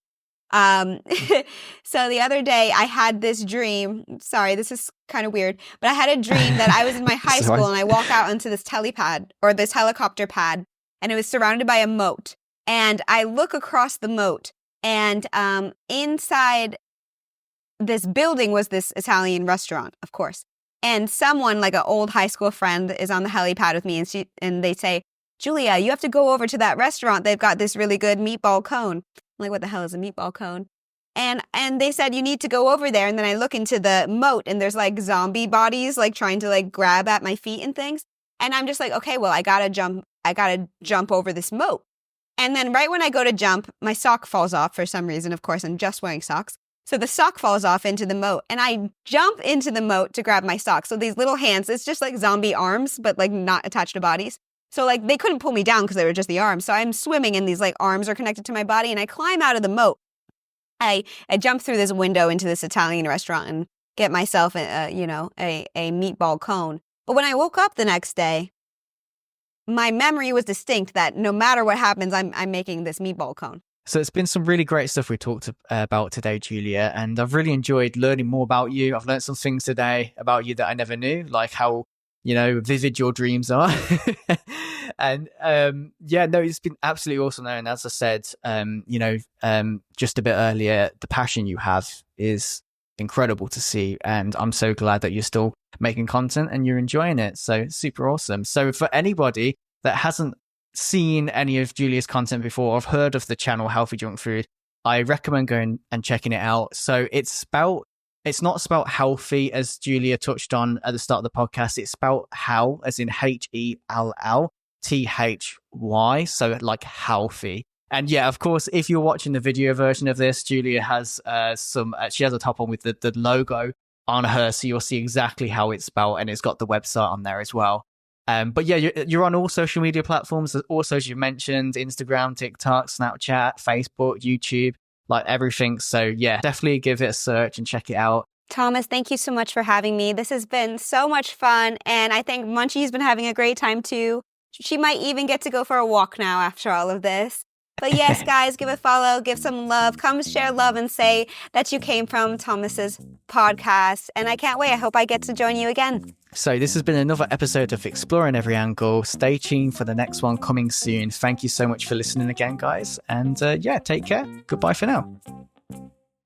So the other day I had this dream. Sorry, this is kind of weird, but I had a dream that I was in my high school and I walk out onto this helipad or this helicopter pad and it was surrounded by a moat. And I look across the moat and inside this building was this Italian restaurant, of course. And someone, like an old high school friend, is on the helipad with me and they say, Julia, you have to go over to that restaurant. They've got this really good meatball cone. I'm like, what the hell is a meatball cone? And they said, you need to go over there. And then I look into the moat and there's like zombie bodies like trying to like grab at my feet and things. And I'm just like, okay, well, I gotta jump over this moat. And then right when I go to jump, my sock falls off for some reason. Of course, I'm just wearing socks. So the sock falls off into the moat and I jump into the moat to grab my sock. So these little hands, it's just like zombie arms, but like not attached to bodies. So like they couldn't pull me down because they were just the arms. So I'm swimming and these like arms are connected to my body and I climb out of the moat. I jump through this window into this Italian restaurant and get myself a meatball cone. But when I woke up the next day, my memory was distinct that no matter what happens, I'm making this meatball cone. So it's been some really great stuff we talked about today, Julia, and I've really enjoyed learning more about you. I've learned some things today about you that I never knew, like how, vivid your dreams are. And yeah, no, it's been absolutely awesome there. And as I said, just a bit earlier, the passion you have is incredible to see. And I'm so glad that you're still making content and you're enjoying it. So super awesome. So for anybody that hasn't seen any of Julia's content before, I've heard of the channel Healthy Junk Food, I recommend going and checking it out. So it's not spelled healthy as Julia touched on at the start of the podcast. It's spelled how, as in HELLTHY. So like healthy. And yeah, of course, if you're watching the video version of this, Julia has she has a top on with the logo on her. So you'll see exactly how it's spelled, and it's got the website on there as well. But yeah, you're on all social media platforms, also, as you mentioned, Instagram, TikTok, Snapchat, Facebook, YouTube, like everything. So yeah, definitely give it a search and check it out. Thomas, thank you so much for having me. This has been so much fun, and I think Munchie's been having a great time too. She might even get to go for a walk now after all of this. But yes, guys, give a follow, give some love, come share love and say that you came from Thomas's podcast. And I can't wait. I hope I get to join you again. So this has been another episode of Exploring Every Angle. Stay tuned for the next one coming soon. Thank you so much for listening again, guys. And yeah, take care. Goodbye for now.